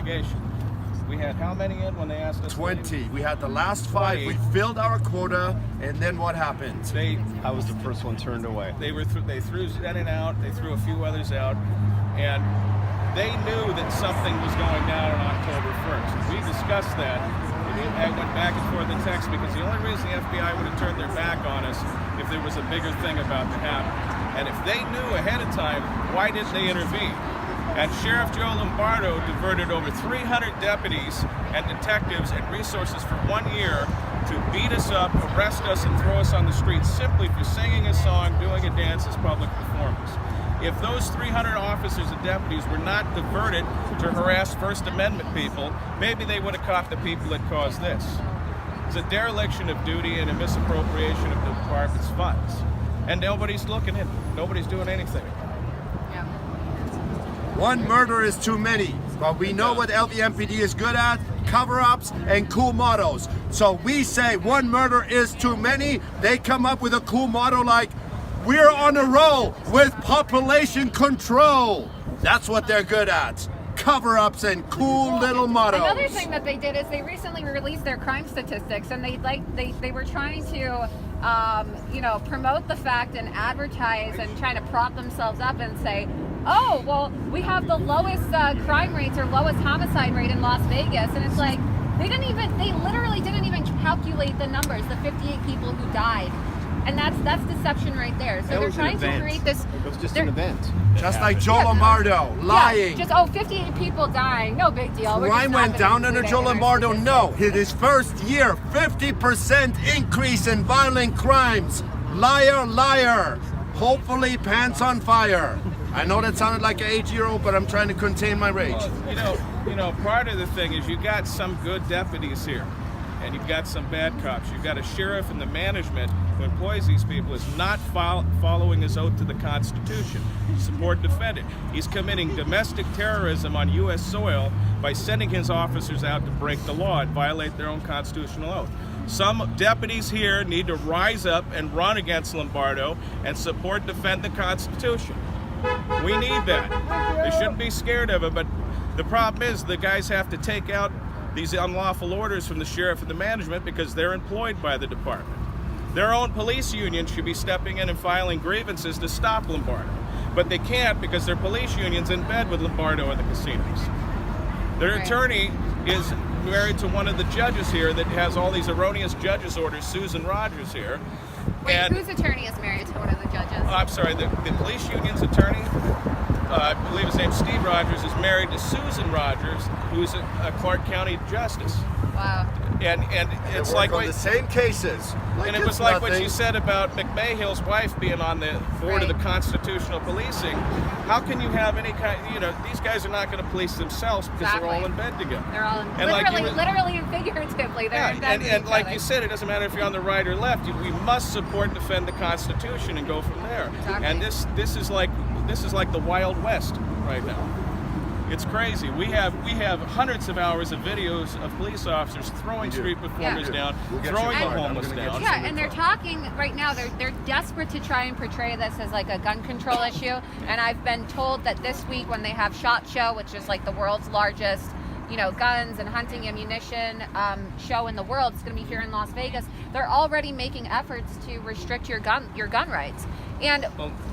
investigation. We had how many in when they asked us? 20. We had the last 5. We filled our quota, and then what happened? I was the first one turned away. They threw Zenon out. They threw a few others out, and they knew that something was going down on October 1st. We discussed that. I went back and forth in text because the only reason the FBI would have turned their back on us if there was a bigger thing about to happen. And if they knew ahead of time, why didn't they intervene? And Sheriff Joe Lombardo diverted over 300 deputies and detectives and resources for 1 year to beat us up, arrest us, and throw us on the streets simply for singing a song, doing a dance as public performers. If those 300 officers and deputies were not diverted to harass First Amendment people, maybe they would have caught the people that caused this. It's a dereliction of duty and a misappropriation of the department's funds. And nobody's looking in. Nobody's doing anything. Yeah. One murder is too many, but we know what LVMPD is good at, cover-ups and cool mottos. So we say one murder is too many, they come up with a cool motto like, we're on a roll with population control. That's what they're good at. Cover-ups and cool little mottos. Another thing that they did is they recently released their crime statistics, and they were trying to promote the fact and advertise and trying to prop themselves up and say, oh, well, we have the lowest crime rates or lowest homicide rate in Las Vegas. And it's like, they literally didn't even calculate the numbers, the 58 people who died. And that's deception right there. So they're trying to create this. It was just an event. Just like Joe Lombardo, lying. Yeah, just 58 people dying, no big deal. Crime went down under Joe Lombardo. No, in his first year, 50% increase in violent crimes. Liar, liar. Hopefully, pants on fire. I know that sounded like an 8-year-old, but I'm trying to contain my rage. Well, part of the thing is you got some good deputies here, and you've got some bad cops. You've got a sheriff and the management who employs these people is not following his oath to the Constitution. Support defendant. He's committing domestic terrorism on U.S. soil by sending his officers out to break the law and violate their own constitutional oath. Some deputies here need to rise up and run against Lombardo and support defend the Constitution. We need that. They shouldn't be scared of it, but the problem is the guys have to take out these unlawful orders from the sheriff and the management because they're employed by the department. Their own police union should be stepping in and filing grievances to stop Lombardo, but they can't because their police union's in bed with Lombardo and the casinos. Their attorney is married to one of the judges here that has all these erroneous judges' orders, Susan Rogers here. Wait, whose attorney is married to one of the judges? I'm sorry, the police union's attorney, I believe his name's Steve Rogers, is married to Susan Rogers, who's a Clark County justice. Wow. And it's like on the same cases. And it was like what you said about McMahill's wife being on the board of the constitutional policing. How can you have any kind? These guys are not going to police themselves because they're all in bed together. They're all literally and figuratively. They're in bed and like you said, it doesn't matter if you're on the right or left. We must support and defend the Constitution and go from there. Exactly. And this is like the Wild West right now. It's crazy. We have hundreds of hours of videos of police officers throwing street performers down, throwing the homeless down. Yeah, and they're talking right now. They're desperate to try and portray this as like a gun control issue. And I've been told that this week when they have SHOT Show, which is like the world's largest, guns and hunting ammunition show in the world, it's going to be here in Las Vegas. They're already making efforts to restrict your gun rights. And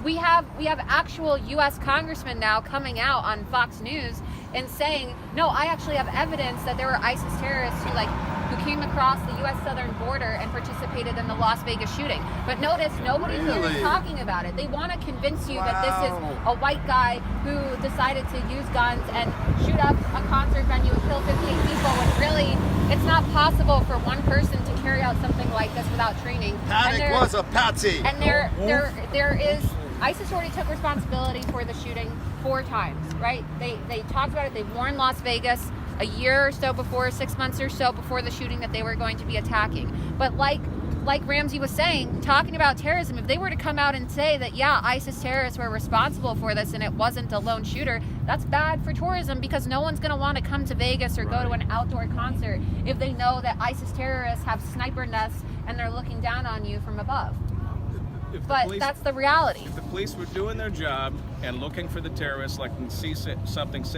we have actual U.S. congressmen now coming out on Fox News and saying, no, I actually have evidence that there were ISIS terrorists who came across the U.S. southern border and participated in the Las Vegas shooting. But notice nobody here is talking about it. They want to convince you that this is a white guy who decided to use guns and shoot up a concert venue and kill 58 people when really it's not possible for one person to carry out something like this without training. Paddock was a patsy. And there is, ISIS already took responsibility for the shooting 4 times, right? They talked about it. They warned Las Vegas a year or so before, 6 months or so before the shooting that they were going to be attacking. But like Ramsey was saying, talking about terrorism, if they were to come out and say that, yeah, ISIS terrorists were responsible for this and it wasn't a lone shooter, that's bad for tourism because no one's going to want to come to Vegas or go to an outdoor concert if they know that ISIS terrorists have sniper nests and they're looking down on you from above. If the but police- that's the reality. If the police were doing their job and looking for the terrorists, like and say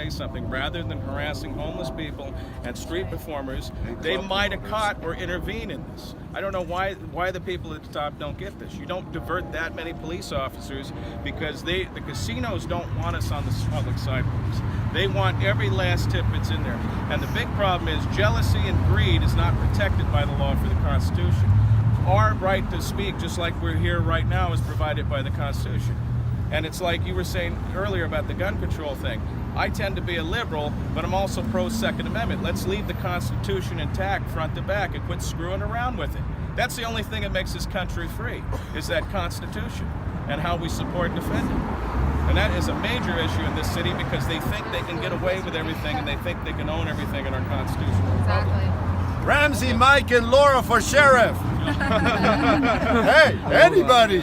something, rather than harassing homeless people and street performers, they might have caught or intervened in this. I don't know why the people at the top don't get this. You don't divert that many police officers because the casinos don't want us on the public sidewalks. They want every last tip that's in there. And the big problem is jealousy and greed is not protected by the law for the Constitution. Our right to speak, just like we're here right now, is provided by the Constitution. And it's like you were saying earlier about the gun control thing. I tend to be a liberal, but I'm also pro-Second Amendment. Let's leave the Constitution intact front to back and quit screwing around with it. That's the only thing that makes this country free, is that Constitution and how we support and defend it. And that is a major issue in this city because they think they can get away with everything and they think they can own everything in our Constitution. Exactly. Ramsey, Mike, and Laura for sheriff. Hey, anybody.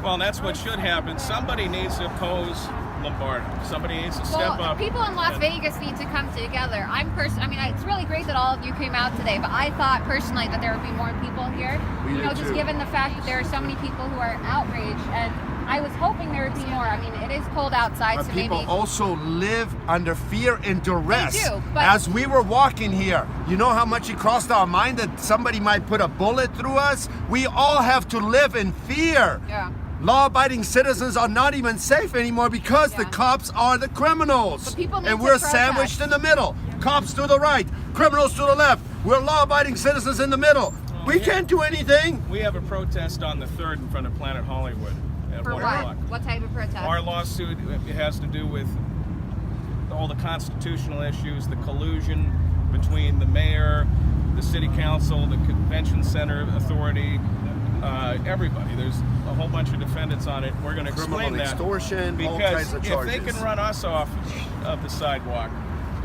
Well, that's what should happen. Somebody needs to oppose Lombardo. Somebody needs to step up. People in Las and- Vegas need to come together. It's really great that all of you came out today, but I thought personally that there would be more people here. We did Just too. given the fact that there are so many people who are outraged, and I was hoping there would be more. It is cold outside, But so people maybe. also live under fear and duress. They do, but- As we were walking here, you know how much it crossed our mind that somebody might put a bullet through us? We all have to live in fear. Yeah. Law-abiding citizens are not even safe anymore because the Yeah. cops are the criminals. But people need and to we're protest. sandwiched in the middle. Cops to the right, criminals to the left. We're law-abiding citizens in the middle. We can't do anything. We have a protest on the 3rd in front of Planet Hollywood at For 1 what? o'clock. What type of protest? Our lawsuit has to do with all the constitutional issues, the collusion between the mayor, the city council, the convention center authority, everybody. There's a whole bunch of defendants on it. We're going to explain Criminal that. extortion, all because kinds of if charges. they can run us off of the sidewalk,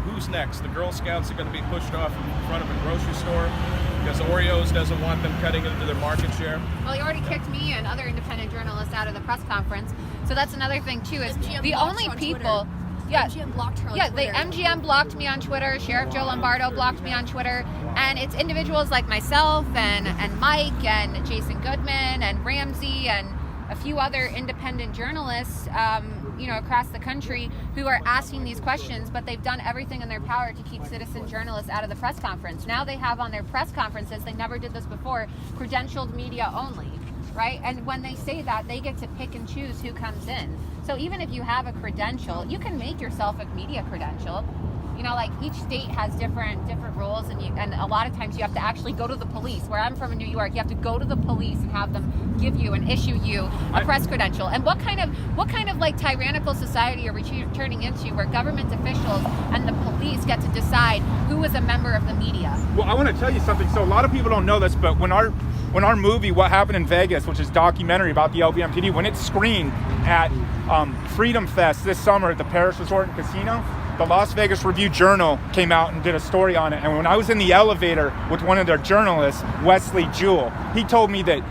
who's next? The Girl Scouts are going to be pushed off in front of a grocery store because Oreos doesn't want them cutting into their market share. Well, he already kicked me and other independent journalists out of the press conference. So that's another thing too. Is MGM the blocked only her on people. Twitter. Yeah, MGM blocked her on yeah. Twitter. The MGM blocked me on Twitter. Sheriff Joe Lombardo blocked me on Twitter, and it's individuals like myself and Mike and Jason Goodman and Ramsey and a few other independent journalists, across the country who are asking these questions, but they've done everything in their power to keep citizen journalists out of the press conference. Now they have on their press conferences, they never did this before, credentialed media only, right? And when they say that, they get to pick and choose who comes in. So even if you have a credential, you can make yourself a media credential. Each state has different rules, and a lot of times you have to actually go to the police. Where I'm from in New York, you have to go to the police and have them give you and issue you a press credential. And what kind of like tyrannical society are we turning into, where government officials and the police get to decide who is a member of the media? Well, I want to tell you something. So a lot of people don't know this, but when our movie What Happened in Vegas, which is a documentary about the LVMPD, when it screened at Freedom Fest this summer at the Paris Resort and Casino, the Las Vegas Review-Journal came out and did a story on it. And when I was in the elevator with one of their journalists, Wesley Jewell, he told me that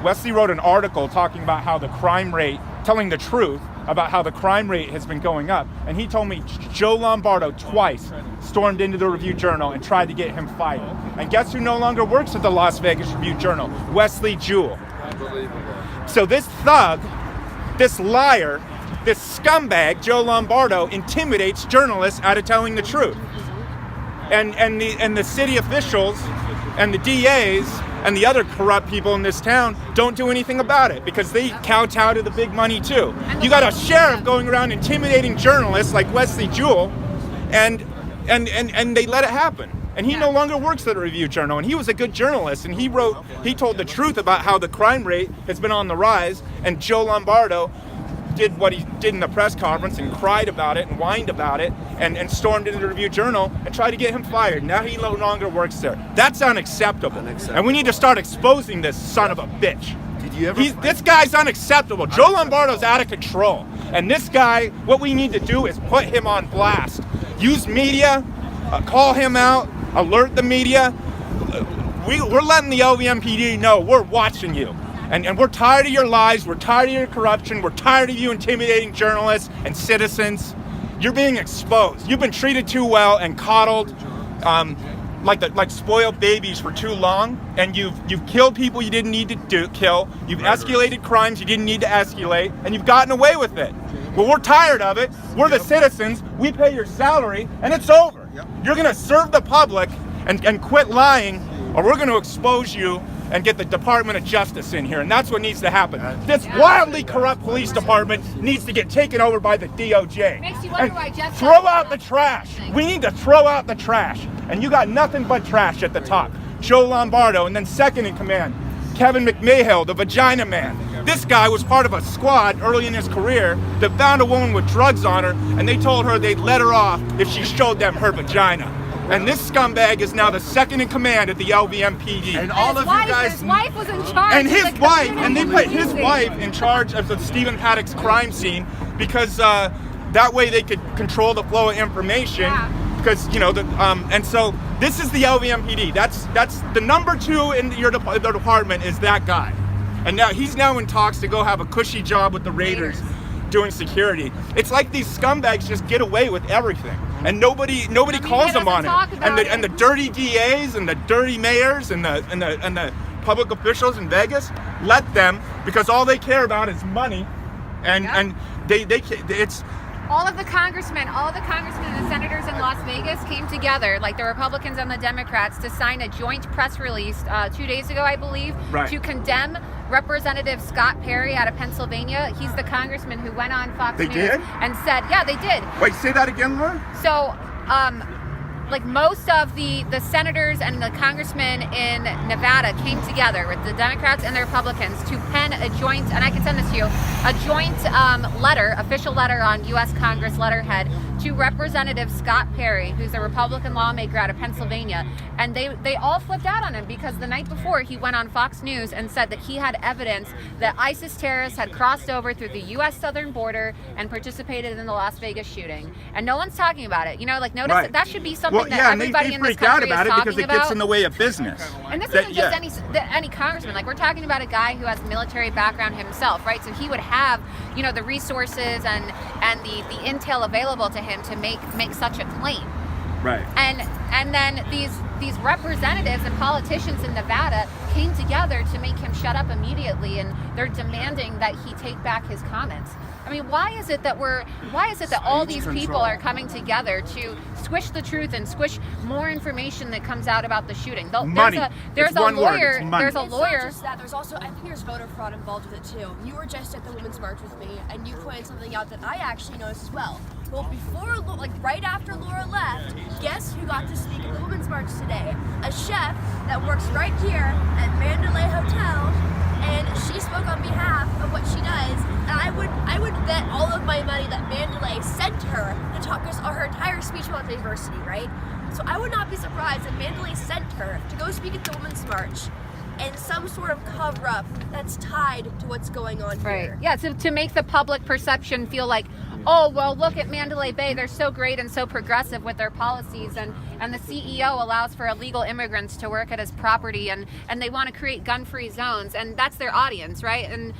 Wesley wrote an article talking about how the crime rate, telling the truth about how the crime rate has been going up. And he told me Joe Lombardo twice stormed into the Review-Journal and tried to get him fired. And guess who no longer works at the Las Vegas Review-Journal? Wesley Jewell. So this thug, this liar, this scumbag, Joe Lombardo, intimidates journalists out of telling the truth. And the city officials and the DAs and the other corrupt people in this town don't do anything about it because they kowtow to the big money too. You got a sheriff going around intimidating journalists like Wesley Jewell, and they let it happen. And he no longer works at the Review-Journal, and he was a good journalist, and he told the truth about how the crime rate has been on the rise, and Joe Lombardo did what he did in the press conference and cried about it and whined about it and stormed into the Review-Journal and tried to get him fired. Now he no longer works there. That's unacceptable. And we need to start exposing this son of a bitch. Did you ever? This guy's unacceptable. Joe Lombardo's out of control. And this guy, what we need to do is put him on blast. Use media, call him out, alert the media. We're letting the LVMPD know we're watching you. And we're tired of your lies, we're tired of your corruption, we're tired of you intimidating journalists and citizens. You're being exposed. You've been treated too well and coddled. like spoiled babies for too long, and you've killed people you didn't need to kill. You've escalated crimes you didn't need to escalate, and you've gotten away with it. Well, we're tired of it. We're the citizens. We pay your salary, and it's over. You're gonna serve the public and quit lying, or we're gonna expose you and get the Department of Justice in here, and that's what needs to happen. This wildly corrupt police department needs to get taken over by the DOJ. Makes you wonder And why Jeff throw out the trash. We need to throw out the trash, and you got nothing but trash at the top. Joe Lombardo, and then second in command, Kevin McMahill, the Vagina Man. This guy was part of a squad early in his career that found a woman with drugs on her, and they told her they'd let her off if she showed them her vagina. And this scumbag is now the second in command at the LVMPD. And all of you guys. His wife was in charge. And his of the wife, community and they put his policing. wife in charge of the Stephen Paddock's crime scene because that way they could control the flow of information. Yeah. Because and so this is the LVMPD. That's the number 2 in the department is that guy, and now he's in talks to go have a cushy job with the Raiders, doing security. It's like these scumbags just get away with everything, and nobody calls them on it. And the dirty DAs and the dirty mayors and the public officials in Vegas let them, because all they care about is money, and it's. All of the congressmen and the senators in Las Vegas came together, like the Republicans and the Democrats, to sign a joint press release 2 days ago, I believe, Right. to condemn Representative Scott Perry out of Pennsylvania. He's the congressman who went on Fox They News did? and said, yeah, they did. Wait, say that again, Laura? So, like most of the senators and the congressmen in Nevada came together with the Democrats and the Republicans to pen a joint, and I can send this to you, a joint letter, official letter on U.S. Congress letterhead to Representative Scott Perry, who's a Republican lawmaker out of Pennsylvania. And they all flipped out on him because the night before he went on Fox News and said that he had evidence that ISIS terrorists had crossed over through the U.S. southern border and participated in the Las Vegas shooting. And no one's talking about it. Notice Right. that should be something that and everybody they in this freak out country about is it talking because it about. gets in the way of business. And this That- isn't just any congressman. Like, we're talking about a guy who has military background himself, right? So he would have, the resources and the intel available to him to make such a claim. Right. And then these representatives and politicians in Nevada came together to make him shut up immediately, and they're demanding that he take back his comments. I mean, why is it that all these people are coming together to squish the truth and squish more information that comes out about the shooting? Money. There's It's a one word. lawyer. It's money. There's a It's lawyer. not just that. There's also, I think there's voter fraud involved with it too. You were just at the Women's March with me, and you pointed something out that I actually noticed as well. Well, right after Laura left, guess who got to speak at the Women's March today? A chef that works right here at Mandalay Hotel, and she spoke on behalf of what she does. And I would bet all of my money that Mandalay sent her to talk us her entire speech about diversity, right? So I would not be surprised if Mandalay sent her to go speak at the Women's March and some sort of cover-up that's tied to what's going on Right. here. Yeah, to make the public perception feel like, oh, well, look at Mandalay Bay. They're so great and so progressive with their policies. And the CEO allows for illegal immigrants to work at his property, and they want to create gun-free zones. And that's their audience, right? And,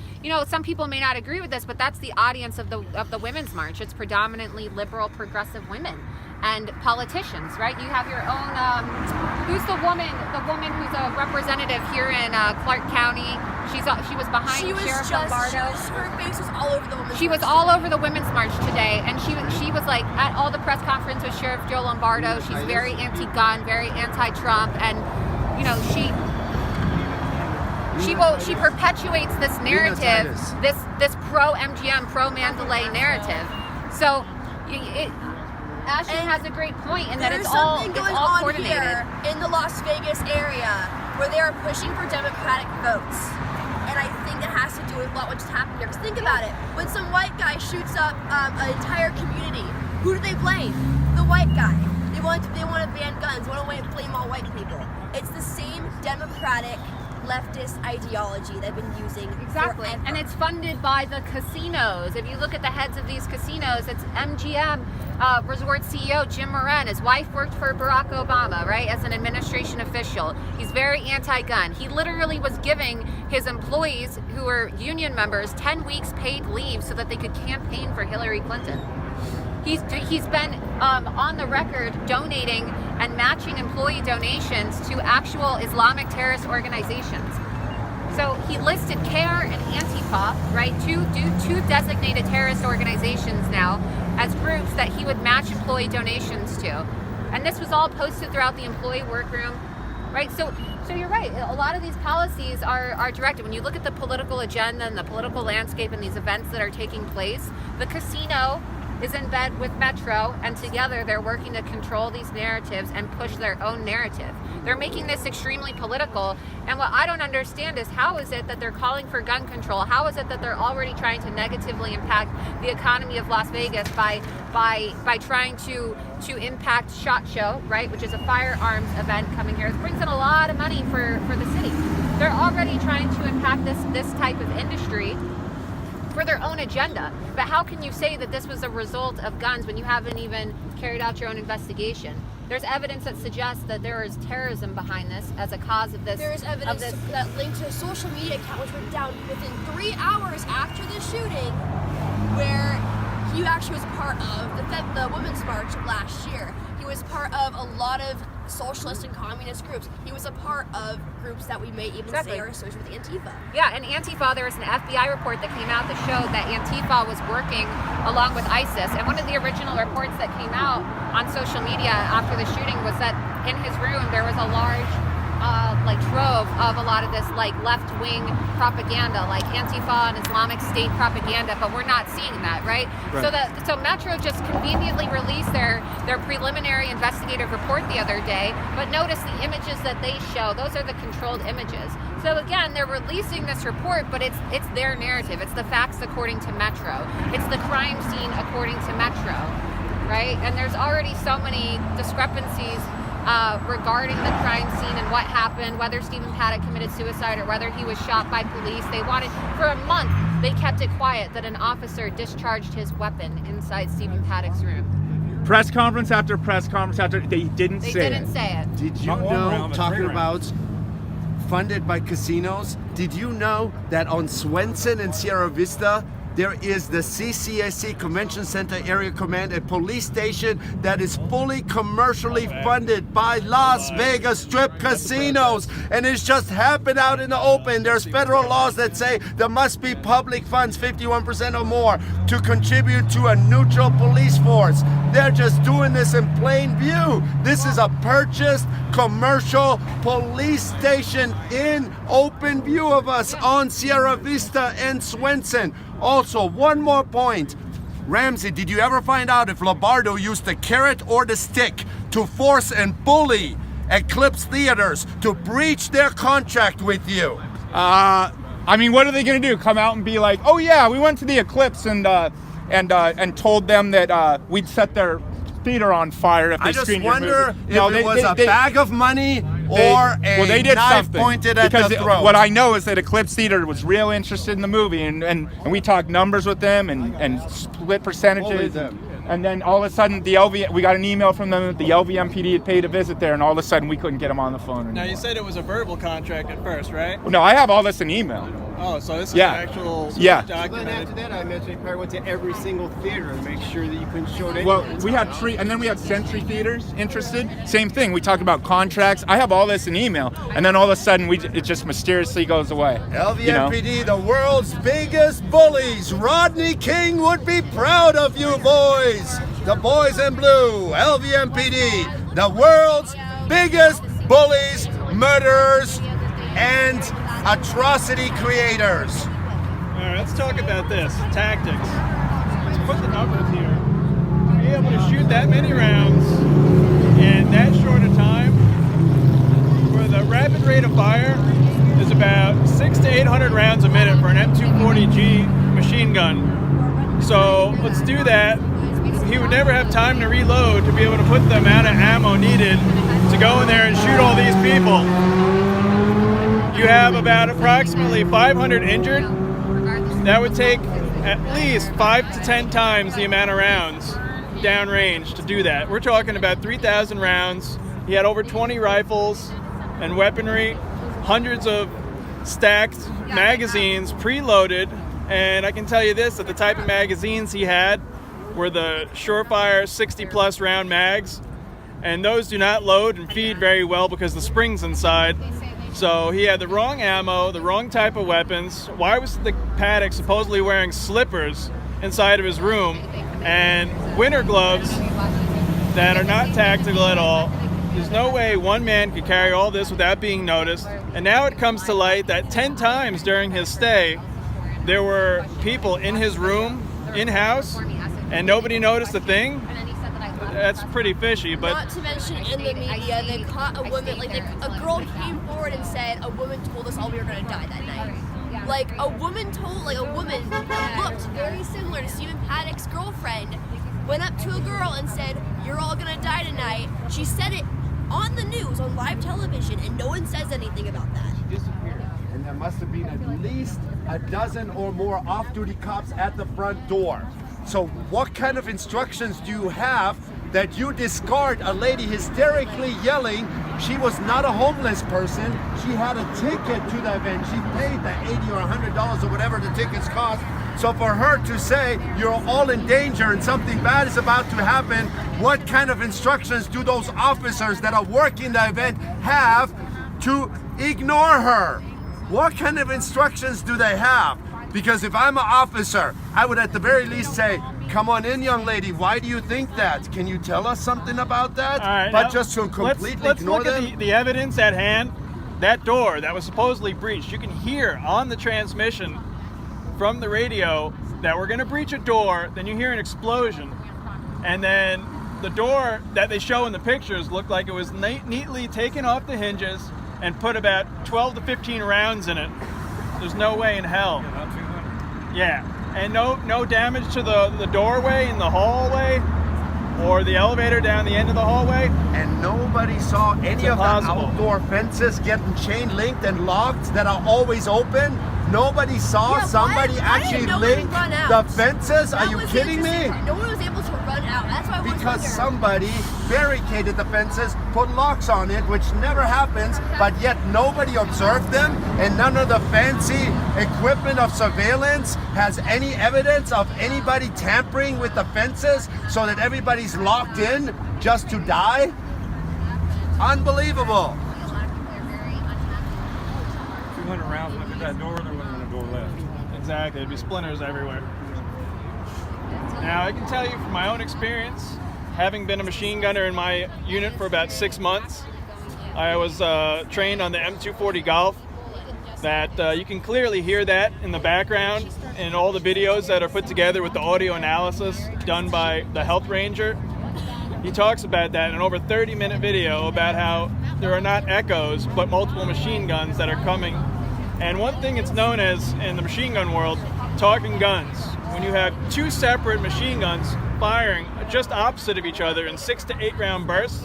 some people may not agree with this, but that's the audience of the Women's March. It's predominantly liberal, progressive women and politicians, right? You have your own, who's the woman who's a representative here in Clark County. She was behind Sheriff Lombardo. Her face was all over the Women's She was March all today. over the Women's March today, and she was like at all the press conference with Sheriff Joe Lombardo. She's very anti-gun, very anti-Trump, and she perpetuates this narrative, this pro-MGM, pro-Mandalay narrative. So Ashton has a great point in that There's it's all something going on coordinated. here in the Las Vegas area where they are pushing for Democratic votes. And I think it has to do with what just happened here. Because think about it. When some white guy shoots up an entire community, who do they blame? The white guy. They want to ban guns. They want to blame all white people. It's the same Democratic leftist ideology they've been using Exactly. forever. And it's funded by the casinos. If you look at the heads of these casinos, it's MGM Resort CEO Jim Moran. His wife worked for Barack Obama, right, as an administration official. He's very anti-gun. He literally was giving his employees who were union members 10 weeks paid leave so that they could campaign for Hillary Clinton. He's been on the record donating and matching employee donations to actual Islamic terrorist organizations. So he listed CARE and Antifa, right, two designated terrorist organizations now, as groups that he would match employee donations to. And this was all posted throughout the employee workroom, right? So you're right. A lot of these policies are directed. When you look at the political agenda and the political landscape and these events that are taking place, the casino is in bed with Metro, and together they're working to control these narratives and push their own narrative. They're making this extremely political, and what I don't understand is how is it that they're calling for gun control? How is it that they're already trying to negatively impact the economy of Las Vegas by trying to impact SHOT Show, right, which is a firearms event coming here. It brings in a lot of money for the city. They're already trying to impact this type of industry for their own agenda. But how can you say that this was a result of guns when you haven't even carried out your own investigation? There's evidence that suggests that there is terrorism behind this as a cause of this. There is evidence that linked to a social media account which went down within 3 hours after the shooting, where he actually was part of the Women's March last year. He was part of a lot of socialist and communist groups. He was a part of groups that we may even say are associated with Antifa. Yeah, and Antifa, there was an FBI report that came out that showed that Antifa was working along with ISIS. And one of the original reports that came out on social media after the shooting was that in his room there was a large trove of a lot of this left-wing propaganda, like Antifa and Islamic State propaganda, but we're not seeing that, right? So Metro just conveniently released their preliminary investigative report the other day, but notice the images that they show, those are the controlled images. So again, they're releasing this report, but it's their narrative. It's the facts according to Metro. It's the crime scene according to Metro, right? And there's already so many discrepancies regarding the crime scene and what happened, whether Stephen Paddock committed suicide or whether he was shot by police. They wanted, for a month, they kept it quiet that an officer discharged his weapon inside Stephen Paddock's room. Press conference after press conference after, they didn't say it. Did you Not one know, round, but talking 3 about funded by casinos, did you know that on Swenson and Sierra Vista, there is the CCAC Convention Center Area Command, a police station that is fully commercially funded by Las Vegas Strip casinos, and it's just happened out in the open. There's federal laws that say there must be public funds, 51% or more, to contribute to a neutral police force. They're just doing this in plain view. This is a purchased commercial police station in open view of us on Sierra Vista and Swenson. Also, one more point. Ramsey, did you ever find out if Lombardo used the carrot or the stick to force and bully Eclipse Theaters to breach their contract with you? I mean, what are they going to do? Come out and be like, oh yeah, we went to the Eclipse and told them that we'd set their theater on fire if they I just screened your wonder movie. if it was a bag of money or a knife pointed at the throat. What I know is that Eclipse Theater was real interested in the movie, and we talked numbers with them and split percentages. And then all of a sudden, we got an email from them that the LVMPD had paid a visit there, and all of a sudden we couldn't get them on the phone anymore. Now, you said it was a verbal contract at first, right? No, I have all this in email. Oh, so this is an actual Then after documented. that, I imagine you probably went to every single theater and make sure that you couldn't show it. Well, we had and then we had Century Theaters interested. Same thing. We talked about contracts. I have all this in email, and then all of a sudden, it just mysteriously goes away. LVMPD, the world's biggest bullies. Rodney King would be proud of you, boys. The boys in blue, LVMPD, the world's biggest bullies, murderers, and atrocity creators. All right, let's talk about this. Tactics. Let's put the numbers here. To be able to shoot that many rounds in that short a time, where the rapid rate of fire is about 600 to 800 rounds a minute for an M240G machine gun. So let's do that. He would never have time to reload to be able to put the amount of ammo needed to go in there and shoot all these people. You have about approximately 500 injured. That would take at least 5 to 10 times the amount of rounds downrange to do that. We're talking about 3,000 rounds. He had over 20 rifles and weaponry, hundreds of stacked magazines preloaded. And I can tell you this, that the type of magazines he had were the Surefire 60-plus round mags, and those do not load and feed very well because the spring's inside. So he had the wrong ammo, the wrong type of weapons. Why was the Paddock supposedly wearing slippers inside of his room and winter gloves that are not tactical at all? There's no way one man could carry all this without being noticed. And now it comes to light that 10 times during his stay, there were people in his room, in-house, and nobody noticed a thing. That's pretty fishy, but... Not to mention in the media, they caught a woman, like a girl came forward and said, a woman told us all we were going to die that night. Like a woman that looked very similar to Stephen Paddock's girlfriend went up to a girl and said, "You're all going to die tonight." She said it on the news, on live television, and no one says anything about that. And there must have been at least a dozen or more off-duty cops at the front door. So what kind of instructions do you have that you discard a lady hysterically yelling? She was not a homeless person. She had a ticket to the event. She paid the $80 or $100 or whatever the tickets cost. So for her to say you're all in danger and something bad is about to happen, what kind of instructions do those officers that are working the event have to ignore her? What kind of instructions do they have? Because if I'm an officer, I would at the very least say, "Come on in, young lady. Why do you think that? Can you tell us something about that?" All right, but now, just to completely let's ignore look them. at the evidence at hand. That door that was supposedly breached, you can hear on the transmission from the radio that we're going to breach a door, then you hear an explosion, and then the door that they show in the pictures looked like it was neatly taken off the hinges and put about 12 to 15 rounds in it. There's no way in hell. Yeah, and no damage to the doorway in the hallway or the elevator down the end of the hallway. And nobody saw any of the outdoor fences getting chain linked and locked that are always open. Nobody saw somebody actually link the fences. Are you kidding me? No one was able to run out. That's why I was Because wondering. somebody barricaded the fences, put locks on it, which never happens, but yet nobody observed them, and none of the fancy equipment of surveillance has any evidence of anybody tampering with the fences so that everybody's locked in just to die? Unbelievable. 200 rounds went through that door, there wasn't a door left. Exactly, there'd be splinters everywhere. Now, I can tell you from my own experience, having been a machine gunner in my unit for about 6 months, I was trained on the M240 Golf, that you can clearly hear that in the background in all the videos that are put together with the audio analysis done by the health ranger. He talks about that in an over 30-minute video about how there are not echoes, but multiple machine guns that are coming. And one thing it's known as in the machine gun world, talking guns. When you have two separate machine guns firing just opposite of each other in 6 to 8 round bursts,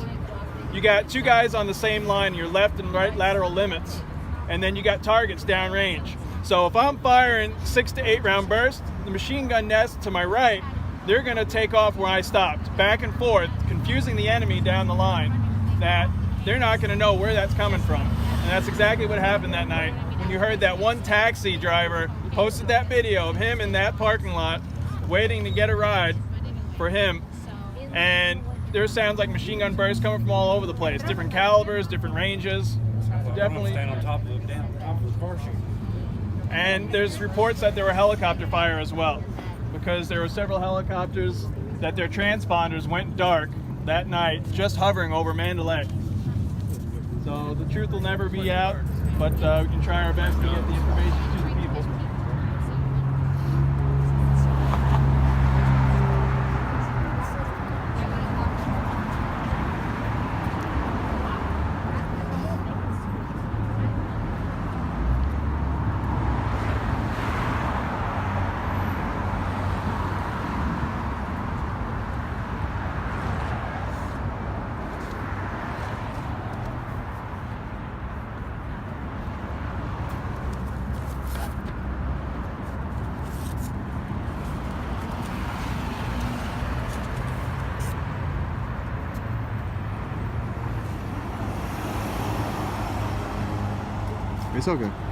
you got two guys on the same line, your left and right lateral limits, and then you got targets downrange. So if I'm firing 6 to 8 round bursts, the machine gun nest to my right, they're going to take off where I stopped, back and forth, confusing the enemy down the line, that they're not going to know where that's coming from. And that's exactly what happened that night. When you heard that one taxi driver posted that video of him in that parking lot waiting to get a ride for him, and there sounds like machine gun bursts coming from all over the place, different calibers, different ranges. Definitely. Stand on top of the car sheet. And there's reports that there were helicopter fire as well, because there were several helicopters that their transponders went dark that night, just hovering over Mandalay. So the truth will never be out, but we can try our best to get the information to the people. It's okay.